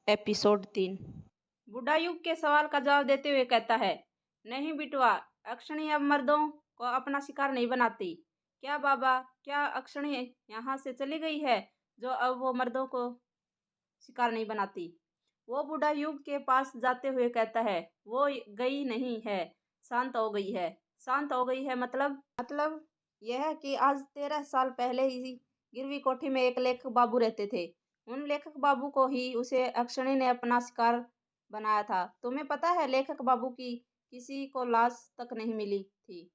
Episode 3। बूढ़ा युग के सवाल का जवाब देते हुए कहता है, नहीं बिटवा, अक्षणी अब मर्दों को अपना शिकार नहीं बनाती। क्या बाबा, क्या अक्षणी यहाँ से चली गई है जो अब वो मर्दों को शिकार नहीं बनाती? वो बूढ़ा युग के पास जाते हुए कहता है, वो गई नहीं है, शांत हो गई है। शांत हो गई है मतलब यह है कि आज 13 साल पहले ही गिरवी कोठी में एक लेखक बाबू रहते थे। उन लेखक बाबू को ही उसे अक्षणी ने अपना शिकार बनाया था। तुम्हें पता है, लेखक बाबू की किसी को लाश तक नहीं मिली थी,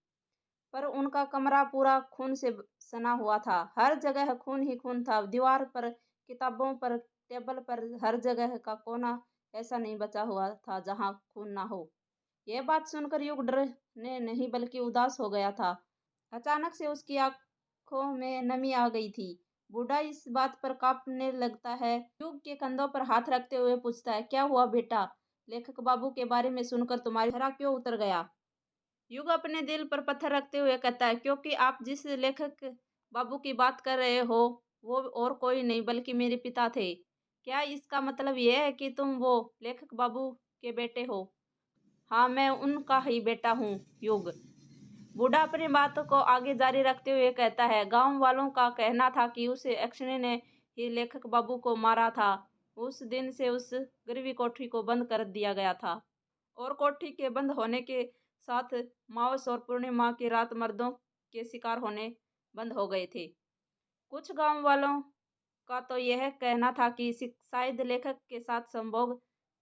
पर उनका कमरा पूरा खून से सना हुआ था। हर जगह खून ही खून था। दीवार पर, किताबों पर, टेबल पर, हर जगह का कोना ऐसा नहीं बचा हुआ था जहां खून ना हो। यह बात सुनकर युग डरने नहीं बल्कि उदास हो गया था। अचानक से उसकी आंखों में नमी आ गई थी। बूढ़ा इस बात पर कांपने लगता है। युग के कंधों पर हाथ रखते हुए पूछता है, क्या हुआ बेटा? लेखक बाबू के बारे में सुनकर तुम्हारी चेहरा क्यों उतर गया? युग अपने दिल पर पत्थर रखते हुए कहता है, क्योंकि आप जिस लेखक बाबू की बात कर रहे हो वो और कोई नहीं बल्कि मेरे पिता थे। क्या इसका मतलब यह है कि तुम वो लेखक बाबू के बेटे हो? हाँ, मैं उनका ही बेटा हूँ। युग बूढ़ा अपनी बातों को आगे जारी रखते हुए कहता है, गांव वालों का कहना था कि उस अक्षय ने ही लेखक बाबू को मारा था। उस दिन से उस गिरवी कोठी को बंद कर दिया गया था, और कोठी के बंद होने के साथ मावस और पूर्णिमा की रात मर्दों के शिकार होने बंद हो गए थे। कुछ गांव वालों का तो यह कहना था कि शायद लेखक के साथ संभोग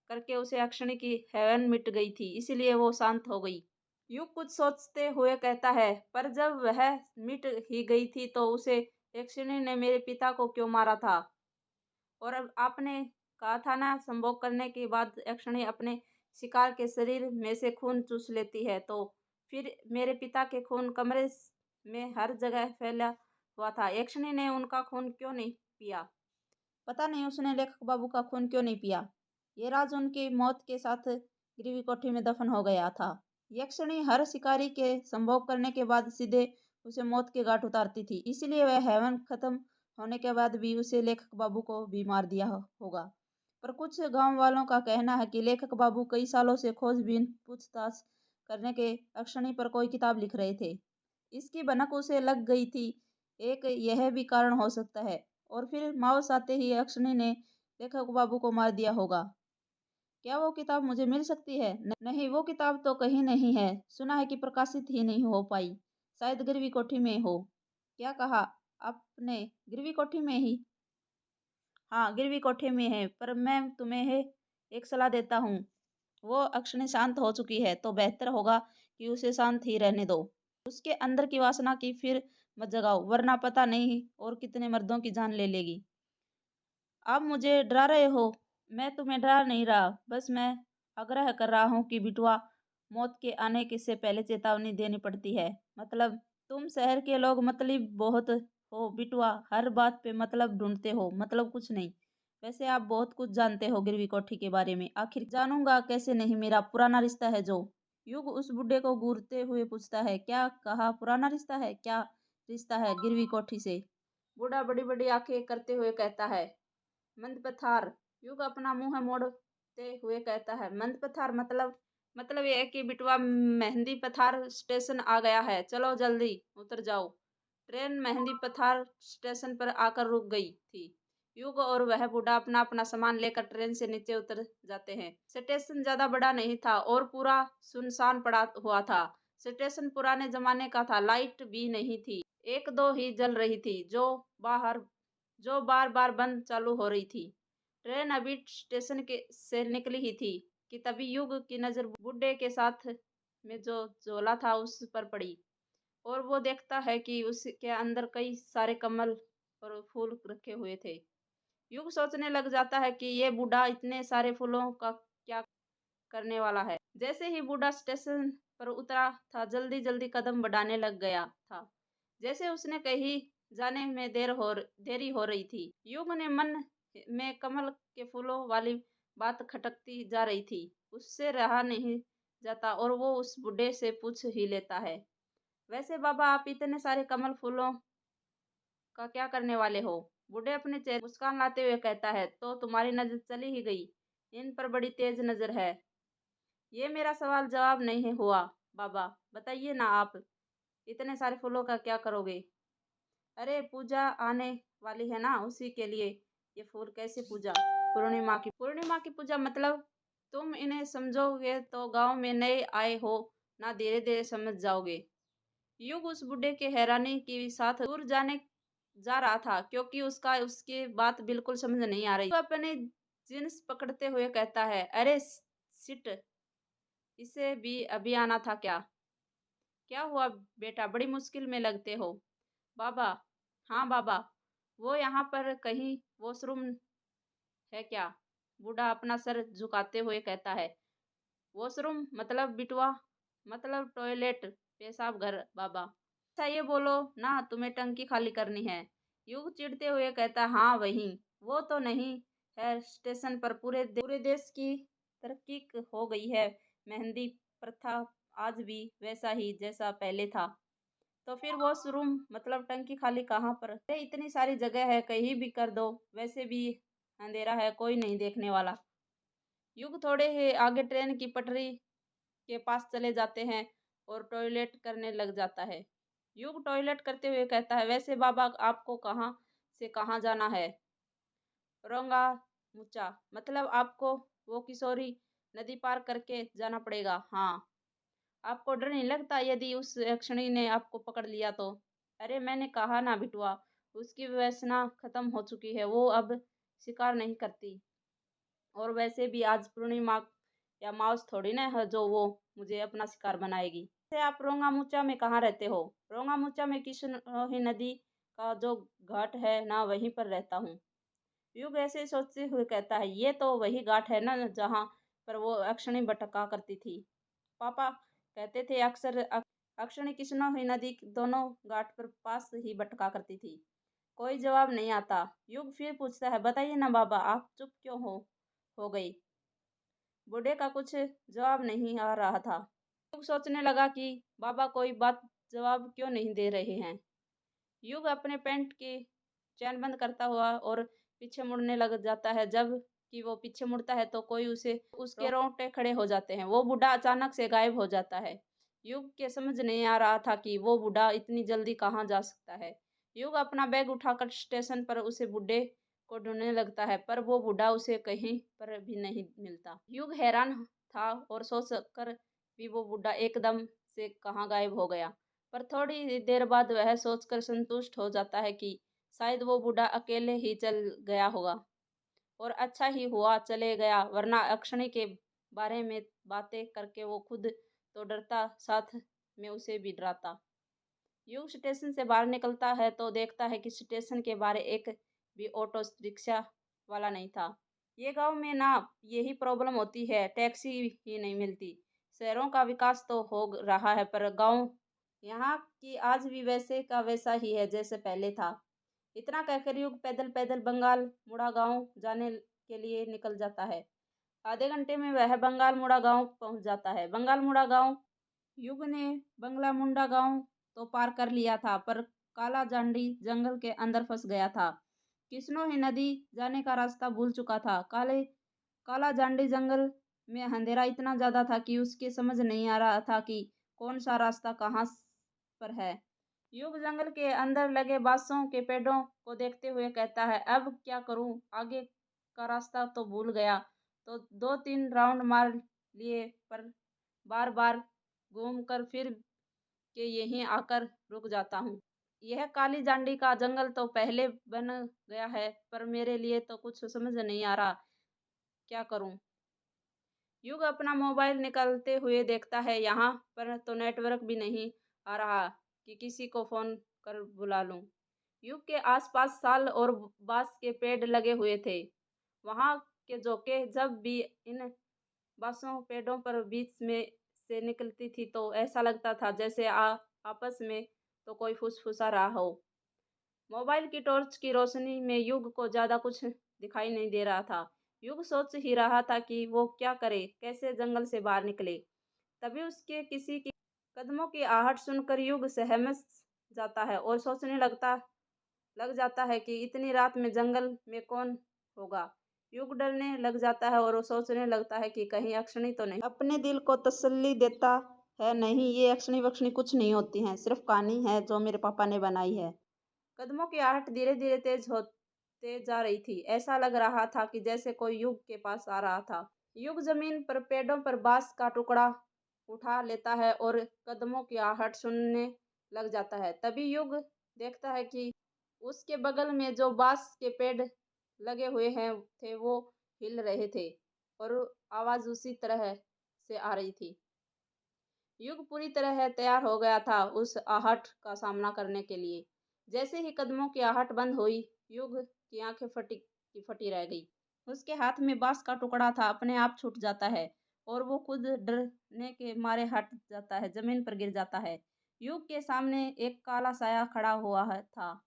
करके उसे अक्षणी की हेवन मिट गई थी, इसलिए वो शांत हो गई। युग कुछ सोचते हुए कहता है, पर जब वह मिट ही गई थी तो उसे अक्षणी ने मेरे पिता को क्यों मारा था? और अब आपने कहा था ना, संभोग करने के बाद यक्षिणी अपने शिकार के शरीर में से खून चूस लेती है, तो फिर मेरे पिता के खून कमरे में हर जगह फैला हुआ था। यक्षिणी ने उनका खून क्यों नहीं पिया? पता नहीं उसने लेखक बाबू का खून क्यों नहीं पिया। ये राज उनकी मौत के साथ गिरवी कोठी में दफन हो गया था। यक्षिणी हर शिकारी के संभोग करने के बाद सीधे उसे मौत के घाट उतारती थी, इसलिए वह हैवन खत्म होने के बाद भी उसे लेखक बाबू को भी मार दिया होगा। पर कुछ गांव वालों का कहना है कि लेखक बाबू कई सालों से खोजबीन पूछताछ करने के अक्षणी पर कोई किताब लिख रहे थे। इसकी भनक उसे लग गई थी। एक यह भी कारण हो सकता है, और फिर माओस आते ही अक्षणी ने लेखक बाबू को मार दिया होगा। क्या वो किताब मुझे मिल सकती है? नहीं, वो किताब तो कहीं नहीं है। सुना है कि प्रकाशित ही नहीं हो पाई। शायद गिरवी कोठी में हो। क्या कहा आपने? गिरवी कोठी में ही? हाँ, गिरवी कोठी में है, पर मैं तुम्हें एक सलाह देता हूँ। वो अक्षणी शांत हो चुकी है तो बेहतर होगा कि उसे शांत ही रहने दो। उसके अंदर की वासना की फिर मत जगाओ, वरना पता नहीं और कितने मर्दों की जान ले लेगी। आप मुझे डरा रहे हो? मैं तुम्हें डरा नहीं रहा, बस मैं आग्रह कर रहा हूँ कि बिटवा, मौत के आने के से पहले चेतावनी देनी पड़ती है। मतलब? तुम शहर के लोग मतलब बहुत हो बिटवा, हर बात पे मतलब ढूंढते हो। मतलब कुछ नहीं। वैसे आप बहुत कुछ जानते हो गिरवी कोठी के बारे में। आखिर जानूंगा कैसे नहीं, मेरा पुराना रिश्ता है जो। युग उस बुढ़े को घूरते हुए पूछता है, क्या कहा? पुराना रिश्ता है? क्या रिश्ता है गिरवी कोठी से? बूढ़ा बड़ी बड़ी आंखें करते हुए कहता है, मंद पथार। युग अपना मुंह मोड़ते हुए कहता है, मंद पथार मतलब यह है कि बिटवा, मेहंदी पथार स्टेशन आ गया है, चलो जल्दी उतर जाओ। ट्रेन मेहंदी पथार स्टेशन पर आकर रुक गई थी। युग और वह बूढ़ा अपना अपना सामान लेकर ट्रेन से नीचे उतर जाते हैं। स्टेशन ज्यादा बड़ा नहीं था और पूरा सुनसान पड़ा हुआ था। स्टेशन पुराने जमाने का था। लाइट भी नहीं थी, एक दो ही जल रही थी जो बार बार बंद चालू हो रही थी। ट्रेन अभी स्टेशन के से निकली ही थी कि तभी युग की नजर बुड्ढे के साथ में जो झोला था उस पर पड़ी, और वो देखता है कि उसके अंदर कई सारे कमल और फूल रखे हुए थे। युग सोचने लग जाता है कि ये बूढ़ा इतने सारे फूलों का क्या करने वाला है। जैसे ही बूढ़ा स्टेशन पर उतरा था, जल्दी जल्दी कदम बढ़ाने लग गया था, जैसे उसने कहीं जाने में देरी हो रही थी। युग ने मन में कमल के फूलों वाली बात खटकती जा रही थी। उससे रहा नहीं जाता और वो उस बूढ़े से पूछ ही लेता है, वैसे बाबा, आप इतने सारे कमल फूलों का क्या करने वाले हो? बूढ़े अपने चेहरे पर मुस्कान लाते हुए कहता है, तो तुम्हारी नजर चली ही गई, इन पर बड़ी तेज नजर है। ये मेरा सवाल जवाब नहीं हुआ। बाबा बताइए ना, आप इतने सारे फूलों का क्या करोगे? अरे पूजा आने वाली है ना, उसी के लिए ये फूल। कैसे पूजा? पूर्णिमा की पूजा मतलब? तुम इन्हें समझोगे तो गांव में नए आए हो ना, धीरे धीरे समझ जाओगे। युग उस बूढ़े के हैरानी के साथ दूर जाने जा रहा था, क्योंकि उसकी बात बिल्कुल समझ नहीं आ रही। वो अपने जींस पकड़ते हुए कहता है, अरे सिट, इसे भी अभी आना था क्या? क्या हुआ बेटा, बड़ी मुश्किल में लगते हो? बाबा, हाँ बाबा, वो यहाँ पर कहीं वॉशरूम है क्या? बूढ़ा अपना सर झुकाते हुए कहता है, वॉशरूम मतलब बिटवा? मतलब टॉयलेट, पेशाब घर बाबा। अच्छा ये बोलो ना, तुम्हें टंकी खाली करनी है। युग चिढ़ते हुए कहता, हाँ वही। वो तो नहीं है स्टेशन पर, पूरे देश की तरक्की हो गई है। मेहंदी प्रथा आज भी वैसा ही जैसा पहले था। तो फिर वॉशरूम मतलब टंकी खाली कहाँ पर? अरे इतनी सारी जगह है, कहीं भी कर दो, वैसे भी अंधेरा है, कोई नहीं देखने वाला। युग थोड़े ही आगे ट्रेन की पटरी के पास चले जाते हैं और टॉयलेट करने लग जाता है। युग टॉयलेट करते हुए कहता है, वैसे बाबा आपको कहाँ से कहाँ जाना है? रोंगा मुच्चा मतलब आपको वो किशोरी नदी पार करके जाना पड़ेगा। हाँ। आपको डर नहीं लगता यदि उस यक्षिणी ने आपको पकड़ लिया तो? अरे मैंने कहा ना बिटुआ, उसकी व्यसना खत्म हो चुकी है, वो अब शिकार नहीं करती। और वैसे भी आज पूर्णिमा या माउस थोड़ी ना है जो वो मुझे अपना शिकार बनाएगी। वैसे आप रोंगामुचा में कहाँ रहते हो? रोंगामुचा में किशनोही नदी का जो घाट है ना, वहीं पर रहता हूँ। युग ऐसे सोचते हुए कहता है, ये तो वही घाट है ना जहाँ पर वो अक्षणी भटका करती थी। पापा कहते थे अक्सर अक्षणी किशनोही नदी दोनों घाट पर पास ही भटका करती थी। कोई जवाब नहीं आता। युग फिर पूछता है, बताइए ना बाबा, आप चुप क्यों हो गई? बूढ़े का कुछ जवाब नहीं आ रहा था। युग सोचने लगा कि बाबा कोई बात जवाब क्यों नहीं दे रहे हैं। युग अपने पैंट की चैन बंद करता हुआ और पीछे मुड़ने लग जाता है। जब कि वो पीछे मुड़ता है तो कोई उसे उसके रोंगटे खड़े हो जाते हैं। वो बूढ़ा अचानक से गायब हो जाता है। युग के समझ नहीं आ रहा था कि वो बूढ़ा इतनी जल्दी कहाँ जा सकता है। युग अपना बैग उठाकर स्टेशन पर उसे बूढ़े को ढूंढने लगता है, पर वो बूढ़ा उसे कहीं पर भी नहीं मिलता। युग हैरान था और सोच कर भी वो बूढ़ा एकदम से कहाँ गायब हो गया। पर थोड़ी देर बाद वह सोचकर संतुष्ट हो जाता है कि शायद वो बूढ़ा अकेले ही चल गया होगा। और अच्छा ही हुआ चले गया, वरना अक्षणी के बारे में बातें करके वो खुद तो डरता, साथ में उसे भी डराता। युग स्टेशन से बाहर निकलता है तो देखता है कि स्टेशन के बाहर एक भी ऑटो रिक्शा वाला नहीं था। ये गांव में ना यही प्रॉब्लम होती है, टैक्सी ही नहीं मिलती। शहरों का विकास तो हो रहा है, पर गांव यहाँ की आज भी वैसे का वैसा ही है जैसे पहले था। इतना कहकर युग पैदल पैदल बंगाल मुड़ा गांव जाने के लिए निकल जाता है। आधे घंटे में वह बंगाल मुड़ा गांव पहुंच जाता है। बंगाल मुड़ा गांव, युग ने बंगला मुंडा गांव तो पार कर लिया था, पर काला जांडी जंगल के अंदर फंस गया था। किसनो ही नदी जाने का रास्ता भूल चुका था। काला जांडी जंगल में अंधेरा इतना ज्यादा था कि उसके समझ नहीं आ रहा था कि कौन सा रास्ता कहाँ पर है। युग जंगल के अंदर लगे बांसों के पेड़ों को देखते हुए कहता है, अब क्या करूं, आगे का रास्ता तो भूल गया। तो 2-3 राउंड मार लिए, पर बार बार घूम कर फिर के यहीं आकर रुक जाता हूँ। यह काली जांडी का जंगल तो पहले बन गया है, पर मेरे लिए तो कुछ समझ नहीं आ रहा, क्या करूं? युग अपना मोबाइल निकालते हुए देखता है, यहाँ पर तो नेटवर्क भी नहीं आ रहा कि किसी को फोन कर बुला लूं। युग के आसपास साल और बांस के पेड़ लगे हुए थे। वहां के झोंके जब भी इन बांसों पेड़ों पर बीच में से निकलती थी तो ऐसा लगता था जैसे आपस में तो कोई फुसफुसा रहा हो। मोबाइल की टॉर्च की रोशनी में युग को ज्यादा कुछ दिखाई नहीं दे रहा था। युग सोच ही रहा था कि वो क्या करे, कैसे जंगल से बाहर निकले। तभी उसके किसी की कदमों की आहट सुनकर युग सहम जाता है और सोचने लगता लग जाता है कि इतनी रात में जंगल में कौन होगा। युग डरने लग जाता है और वो सोचने लगता है कि कहीं अक्षणी तो नहीं। अपने दिल को तसल्ली देता है, नहीं ये अक्षणी वक्षणी कुछ नहीं होती हैं, सिर्फ कहानी है जो मेरे पापा ने बनाई है। कदमों की आहट धीरे धीरे तेज होते जा रही थी। ऐसा लग रहा था कि जैसे कोई युग के पास आ रहा था। युग जमीन पर पेड़ों पर बांस का टुकड़ा उठा लेता है और कदमों की आहट सुनने लग जाता है। तभी युग देखता है कि उसके बगल में जो बांस के पेड़ लगे हुए हैं थे वो हिल रहे थे और आवाज उसी तरह से आ रही थी। युग पूरी तरह तैयार हो गया था उस आहट का सामना करने के लिए। जैसे ही कदमों की आहट बंद हुई, युग की आंखें फटी की फटी रह गई। उसके हाथ में बांस का टुकड़ा था, अपने आप छूट जाता है और वो खुद डरने के मारे हट जाता है, जमीन पर गिर जाता है। युग के सामने एक काला साया खड़ा हुआ था।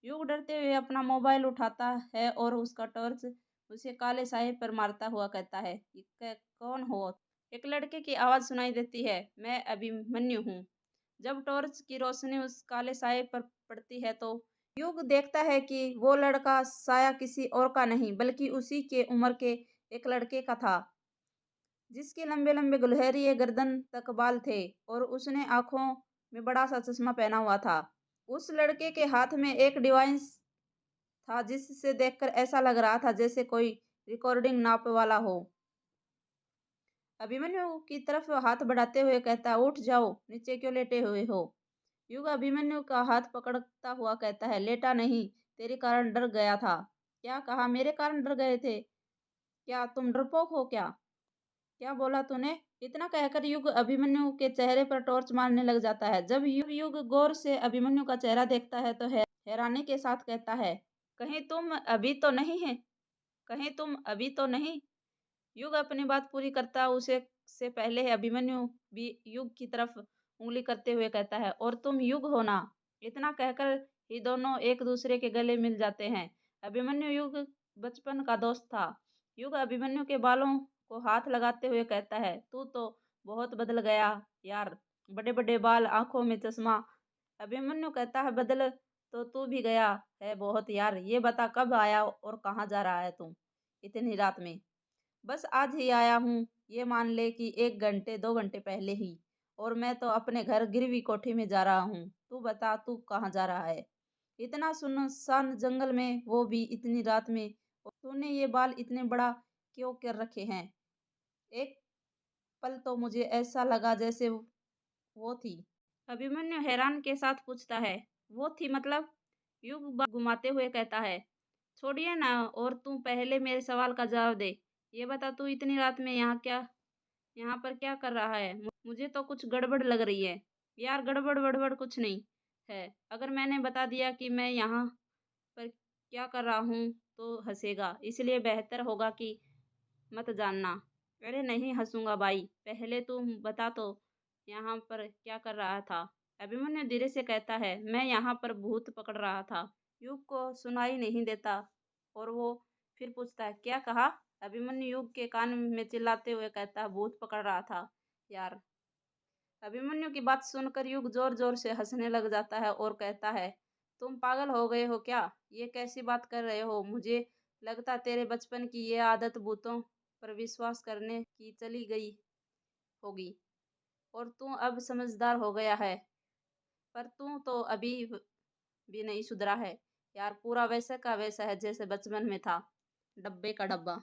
युग डरते हुए अपना मोबाइल उठाता है और उसका टॉर्च उसे काले साए पर मारता हुआ कहता है, कौन हो? एक लड़के की आवाज सुनाई देती है, मैं अभिमन्यु हूँ। जब टॉर्च की रोशनी उस काले साए पर पड़ती है तो युग देखता है कि वो लड़का साया किसी और का नहीं बल्कि उसी के उम्र के एक लड़के का था, जिसके लंबे लंबे गुलहरी गर्दन तक बाल थे और उसने आंखों में बड़ा सा चश्मा पहना हुआ था। उस लड़के के हाथ में एक डिवाइस था जिससे देखकर ऐसा लग रहा था जैसे कोई रिकॉर्डिंग नाप वाला हो। अभिमन्यु की तरफ हाथ बढ़ाते हुए कहता, उठ जाओ, नीचे क्यों लेटे हुए हो? युग अभिमन्यु का हाथ पकड़ता हुआ कहता है, लेटा नहीं, तेरे कारण डर गया था। क्या कहा? मेरे कारण डर गए थे? क्या तुम डरपोक हो क्या? क्या बोला तूने? इतना कहकर युग अभिमन्यु के चेहरे पर टॉर्च मारने लग जाता है। जब युग गौर से अभिमन्यु का चेहरा देखता है तो हैरानी के साथ कहता है, कहीं तुम अभी तो नहीं है? कहीं तुम अभी तो नहीं? युग अपनी बात पूरी करता उसे से पहले अभिमन्यु भी युग की तरफ उंगली करते हुए कहता है, और तुम युग हो ना? इतना कहकर ही दोनों एक दूसरे के गले मिल जाते हैं। अभिमन्यु युग बचपन का दोस्त था। युग अभिमन्यु के बालों को हाथ लगाते हुए कहता है, तू तो बहुत बदल गया यार, बड़े बड़े बाल, आंखों में चश्मा। अभिमन्यु कहता है, बदल तो तू भी गया है बहुत यार। ये बता कब आया और कहाँ जा रहा है तू इतनी रात में? बस आज ही आया हूँ, ये मान ले कि 1 घंटे 2 घंटे पहले ही। और मैं तो अपने घर गिरवी कोठी में जा रहा हूँ। तू बता तू कहाँ जा रहा है इतना सुनसान जंगल में, वो भी इतनी रात में? और तूने ये बाल इतने बड़ा क्यों कर रखे हैं? एक पल तो मुझे ऐसा लगा जैसे वो थी। अभिमन्यु हैरान के साथ पूछता है, वो थी मतलब? युग बात घुमाते हुए कहता है, छोड़िए ना, और तू पहले मेरे सवाल का जवाब दे। ये बता तू इतनी रात में यहाँ पर क्या कर रहा है? मुझे तो कुछ गड़बड़ लग रही है। यार गड़बड़ वड़बड़ कुछ नहीं है। अगर मैंने बता दिया कि मैं यहाँ पर क्या कर रहा हूँ तो हंसेगा, इसलिए बेहतर होगा कि मत जानना। अरे नहीं हंसूंगा भाई, पहले तुम बता तो यहाँ पर क्या कर रहा था? अभिमन्यु धीरे से कहता है, मैं यहाँ पर भूत पकड़ रहा था। युग को सुनाई नहीं देता और वो फिर पूछता है, क्या कहा? अभिमन्यु युग के कान में चिल्लाते हुए कहता है, भूत पकड़ रहा था यार। अभिमन्यु की बात सुनकर युग जोर जोर से हंसने लग जाता है और कहता है, तुम पागल हो गए हो क्या? ये कैसी बात कर रहे हो? मुझे लगता तेरे बचपन की ये आदत भूतों पर विश्वास करने की चली गई होगी और तू अब समझदार हो गया है। पर तू तो अभी भी नहीं सुधरा है यार, पूरा वैसे का वैसा है जैसे बचपन में था, डब्बे का डब्बा।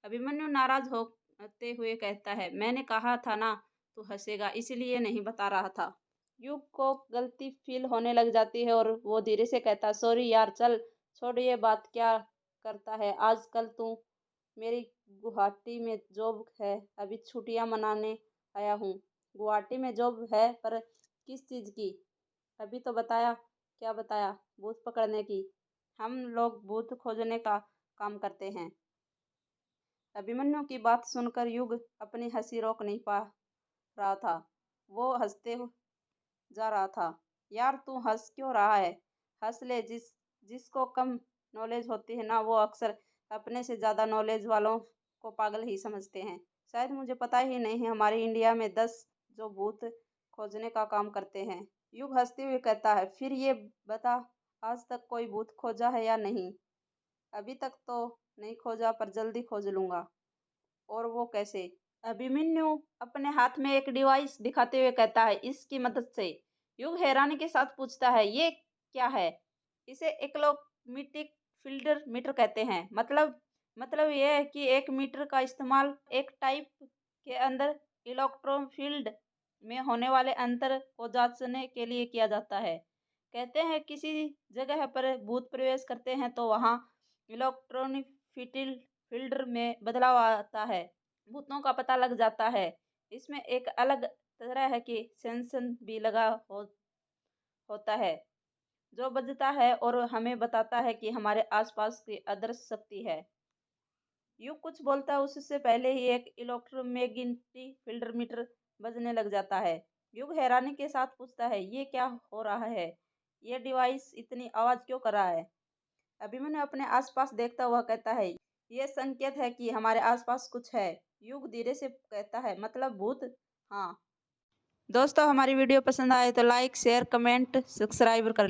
अभिमन्यु नाराज होते हुए कहता है, मैंने कहा था ना तू हंसेगा, इसलिए नहीं बता रहा था। युग को गलती फील होने लग जाती है और वो धीरे से कहता है, सॉरी यार, चल छोड़ ये बात, क्या करता है आजकल तू? मेरी गुवाहाटी में जॉब है, अभी छुट्टियां मनाने आया हूँ। गुवाहाटी में जॉब है, पर किस चीज़ की? अभी तो बताया। क्या बताया? भूत पकड़ने की। हम लोग भूत खोजने का काम करते हैं। अभिमन्यु की बात सुनकर युग अपनी हंसी रोक नहीं पा रहा था। वो हंसते जा रहा था। यार तू हंस क्यों रहा है? हंस ले, जिसको कम नॉलेज होती है ना, वो अक्सर अपने से ज़्यादा नॉलेज वालों को पागल ही समझते हैं। शायद मुझे पता ही नहीं है, हमारे इंडिया में 10 जो भूत खोजने का काम करते हैं। युग हंसते हुए कहता है, फिर ये बता आज तक कोई भूत खोजा है या नहीं? अभी तक तो नहीं खोजा, पर जल्दी खोज लूंगा। और वो कैसे? अभिमन्यु अपने हाथ में एक डिवाइस दिखाते हुए कहता है, इसकी मदद से। युग हैरानी के साथ पूछता है, ये क्या है? इसे इलेक्ट्रोमैग्नेटिक फील्ड मीटर कहते हैं। मतलब यह है कि एक मीटर का इस्तेमाल एक टाइप के अंदर इलेक्ट्रो फील्ड में होने वाले अंतर को जांचने के लिए किया जाता है। कहते हैं किसी जगह पर भूत प्रवेश करते हैं तो वहां इलेक्ट्रॉनिक फील्ड में बदलाव आता है, भूतों का पता लग जाता है। इसमें एक अलग तरह की सेंसर भी लगा होता है जो बजता है और हमें बताता है कि हमारे आसपास की अदृश्य शक्ति है। यूं कुछ बोलता है उससे पहले ही एक इलेक्ट्रोमैग्नेटिक फील्ड मीटर बजने लग जाता है। युग हैरानी के साथ पूछता है, ये क्या हो रहा है? ये डिवाइस इतनी आवाज क्यों कर रहा है? अभिमन्यु अपने आसपास देखता हुआ कहता है, ये संकेत है कि हमारे आसपास कुछ है। युग धीरे से कहता है, मतलब भूत? हाँ। दोस्तों, हमारी वीडियो पसंद आए तो लाइक शेयर कमेंट सब्सक्राइब कर